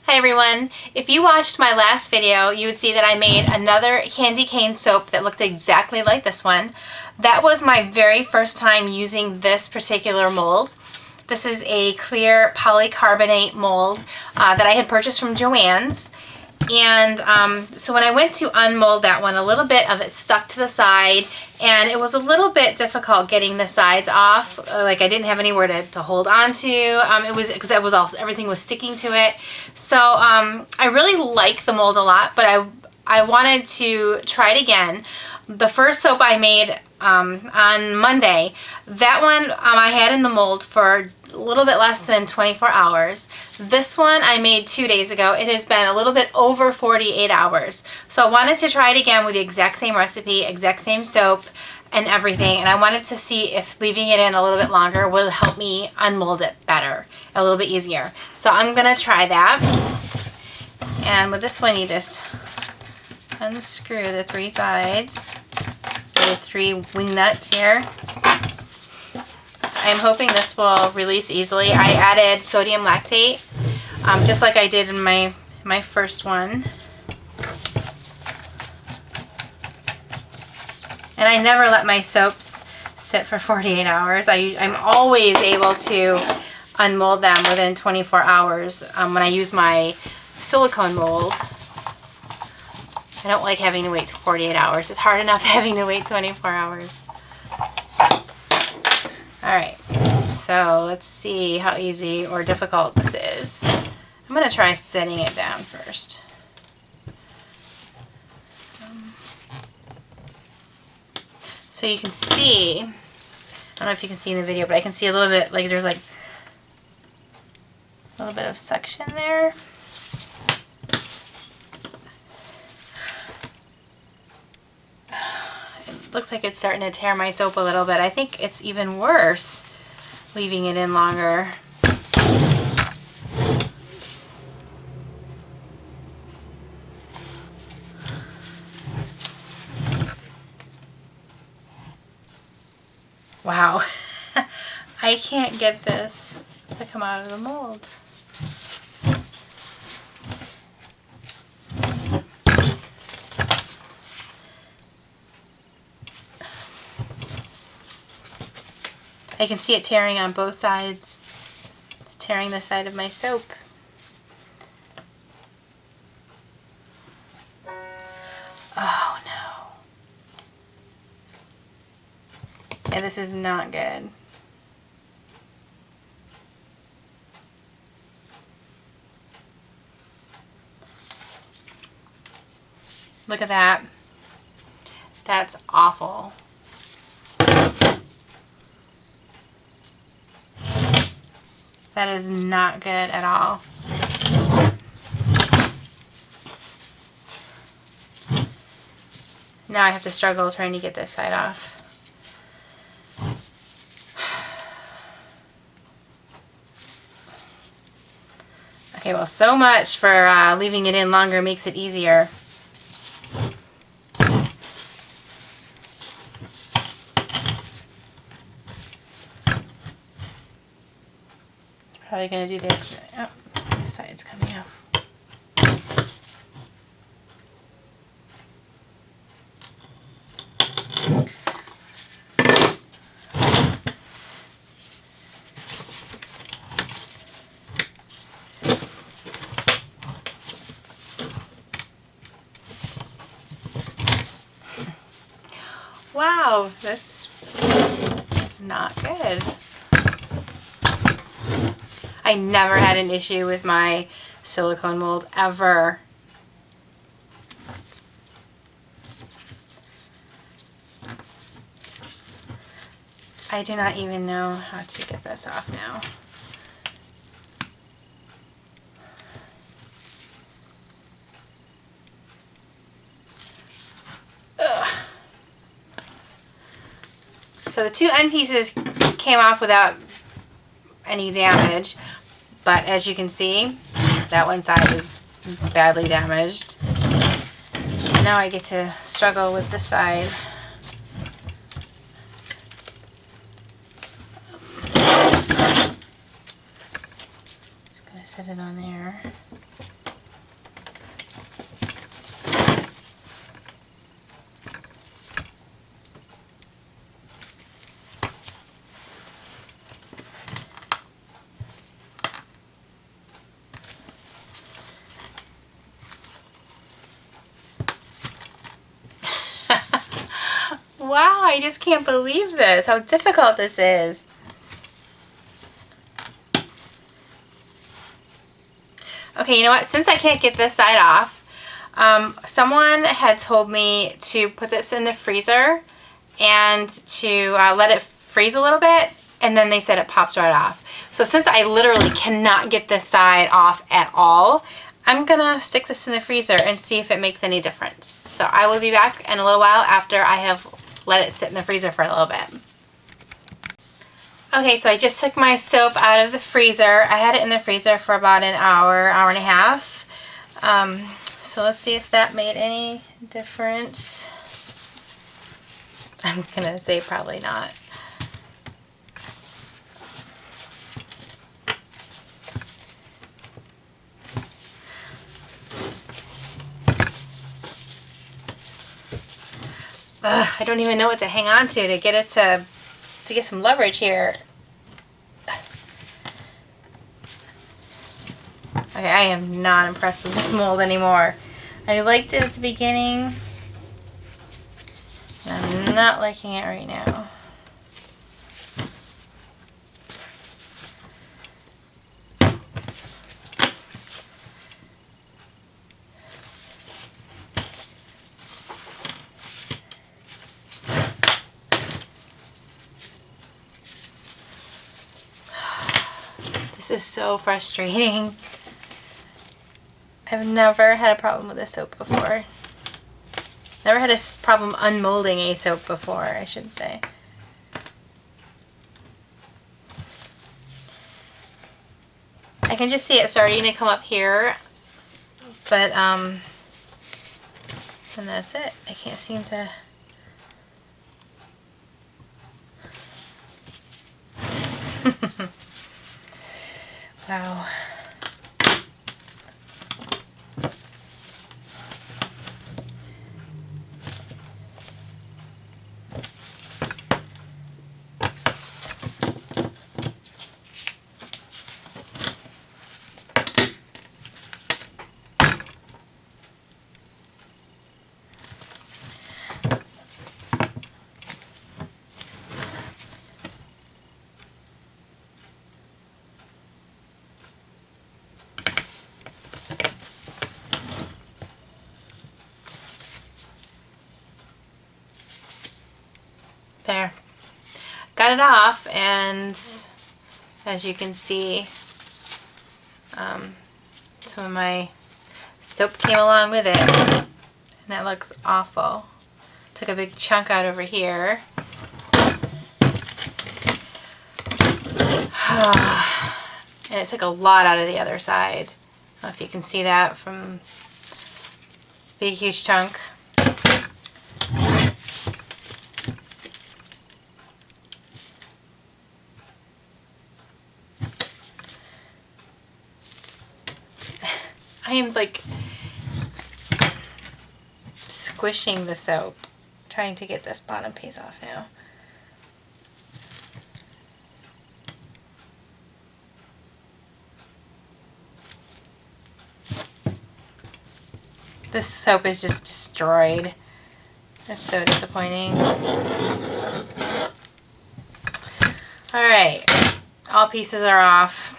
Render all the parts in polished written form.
Hi everyone. If you watched my last video, you would see that I made another candy cane soap that looked exactly like this one. That was my very first time using this particular mold. This is a clear polycarbonate mold that I had purchased from Joann's. And so when I went to unmold that one, a little bit of it stuck to the side, and it was a little bit difficult getting the sides off. Like I didn't have anywhere to hold on to. It was because everything was sticking to it. So I really like the mold a lot, but I wanted to try it again. The first soap I made on Monday, that one I had in the mold for a little bit less than 24 hours. This one I made 2 days ago. It has been a little bit over 48 hours. So I wanted to try it again with the exact same recipe, exact same soap and everything. And I wanted to see if leaving it in a little bit longer will help me unmold it better, a little bit easier. So I'm gonna try that. And with this one, you just unscrew the 3 sides, the 3 wing nuts here. I'm hoping this will release easily. I added sodium lactate, just like I did in my first one. And I never let my soaps sit for 48 hours. I'm always able to unmold them within 24 hours when I use my silicone mold. I don't like having to wait 48 hours. It's hard enough having to wait 24 hours. Alright, so let's see how easy or difficult this is. I'm going to try setting it down first. So you can see, I don't know if you can see in the video, but I can see a little bit, like there's like a little bit of suction there. Looks like it's starting to tear my soap a little bit. I think it's even worse leaving it in longer. Wow. I can't get this to come out of the mold. I can see it tearing on both sides. It's tearing the side of my soap. Oh no. Yeah, this is not good. Look at that. That's awful. That is not good at all. Now I have to struggle trying to get this side off. Okay, well, so much for leaving it in longer makes it easier. Probably going to do this. Oh, this side's coming out. Wow, this is not good. I never had an issue with my silicone mold, ever. I do not even know how to get this off now. Ugh. So the 2 end pieces came off without any damage, but as you can see, that one side is badly damaged. And now I get to struggle with this side. Just gonna set it on there. I just can't believe this, how difficult this is. Okay, you know what? Since I can't get this side off, someone had told me to put this in the freezer and to let it freeze a little bit, and then they said it pops right off. So since I literally cannot get this side off at all, I'm gonna stick this in the freezer and see if it makes any difference. So I will be back in a little while after I have let it sit in the freezer for a little bit. Okay, so I just took my soap out of the freezer. I had it in the freezer for about an hour, hour and a half. So let's see if that made any difference. I'm gonna say probably not. I don't even know what to hang on to get it to get some leverage here. Okay, I am not impressed with this mold anymore. I liked it at the beginning. I'm not liking it right now. This is so frustrating. I've never had a problem with this soap before. Never had a problem unmolding a soap before, I should say. I can just see it starting to come up here, but and that's it. I can't seem to. Wow. There. Got it off, and as you can see, some of my soap came along with it, and that looks awful. Took a big chunk out over here. And it took a lot out of the other side. I don't know if you can see that from big huge chunk. I am like squishing the soap, trying to get this bottom piece off now. This soap is just destroyed. That's so disappointing. Alright, all pieces are off.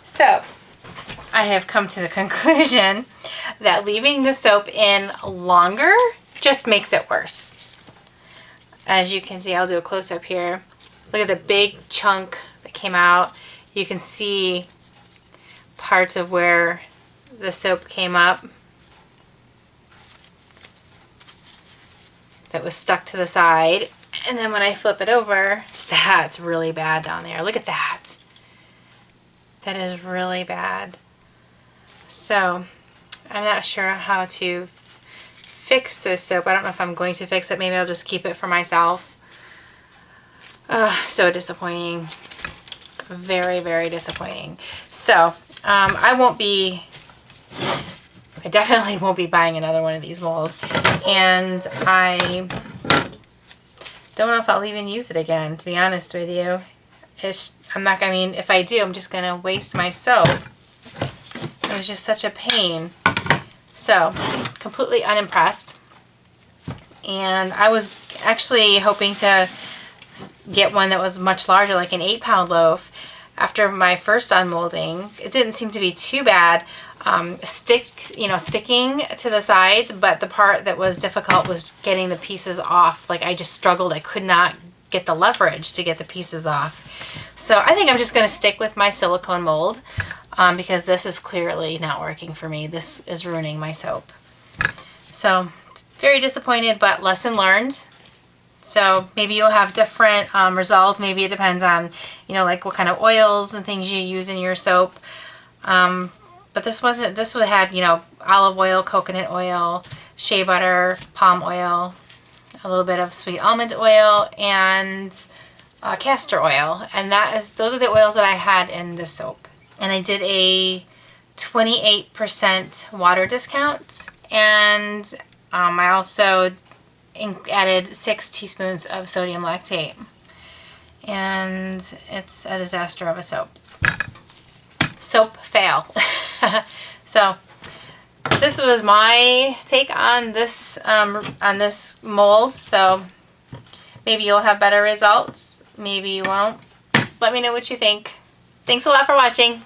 So, I have come to the conclusion that leaving the soap in longer just makes it worse. As you can see, I'll do a close-up here. Look at the big chunk that came out. You can see parts of where the soap came up that was stuck to the side. And then when I flip it over, that's really bad down there. Look at that. That is really bad. So, I'm not sure how to fix this soap. I don't know if I'm going to fix it. Maybe I'll just keep it for myself. So disappointing. Very, very disappointing. So, I definitely won't be buying another one of these molds. And I don't know if I'll even use it again, to be honest with you. If I do, I'm just going to waste my soap. It was just such a pain. So, completely unimpressed. And I was actually hoping to get one that was much larger, like an 8-pound loaf. After my first unmolding, it didn't seem to be too bad. Sticking to the sides, but the part that was difficult was getting the pieces off. Like, I just struggled. I could not get the leverage to get the pieces off. So I think I'm just going to stick with my silicone mold because this is clearly not working for me. This is ruining my soap. So very disappointed, but lesson learned. So maybe you'll have different results. Maybe it depends on, like what kind of oils and things you use in your soap. But this had, olive oil, coconut oil, shea butter, palm oil, a little bit of sweet almond oil, and castor oil. And those are the oils that I had in this soap. And I did a 28% water discount. And I also added 6 teaspoons of sodium lactate. And it's a disaster of a soap. Soap fail. So this was my take on this mold. So maybe you'll have better results. Maybe you won't. Let me know what you think. Thanks a lot for watching.